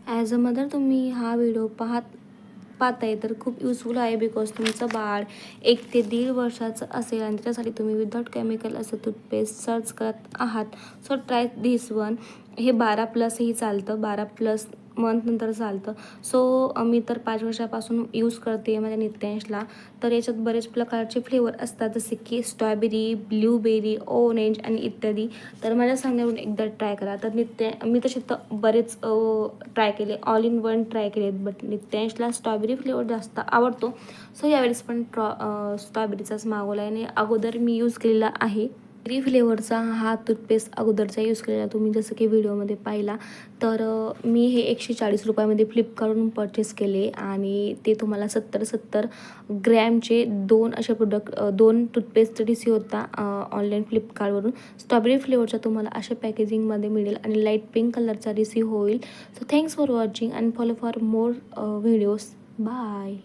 As a mother तुम्ही हा video पाहताय तर खूप युजफुल आहे, बिकॉज तुमचं बाळ 1 ते 1.5 वर्षाचं असेल आणि त्याच्यासाठी तुम्ही विदाउट केमिकल असं टूथपेस्ट सर्च करत आहात. So try this one. हे 12+ चालतं, 12+ मंथनंतर चालतं. सो मी तर 5 वर्षापासून यूज करते माझ्या नित्यांशला. तर याच्यात बरेच प्रकारचे फ्लेवर असतात, जसे की स्ट्रॉबेरी, ब्लूबेरी, ऑरेंज आणि इत्यादी. तर माझ्या सांगण्यावरून एकदा ट्राय करा. तर मी तसे तर बरेच ट्राय केले, ऑल इन वन ट्राय केले, बट नित्यांशला स्ट्रॉबेरी फ्लेवर जास्त आवडतो. सो यावेळेस पण स्ट्रॉबेरीचाच मागवला आहे आणि अगोदर मी यूज केलेला आहे स्ट्रॉबेरी फ्लेवरचा हा टूथपेस्ट. अगोदरचा यूज केलेला तुम्ही जसं की व्हिडिओमध्ये पाहिला. तर मी हे 140 रुपयामध्ये फ्लिपकार्टवरून परचेस केले आणि ते तुम्हाला 70 ग्रॅमचे 2 असे प्रोडक्ट, 2 टूथपेस्ट रिसीव होता ऑनलाईन फ्लिपकार्टवरून. स्ट्रॉबेरी फ्लेवरचा तुम्हाला अशा पॅकेजिंगमध्ये मिळेल आणि लाईट पिंक कलरचा रिसीव होईल. So thanks for watching and follow for more videos. Bye.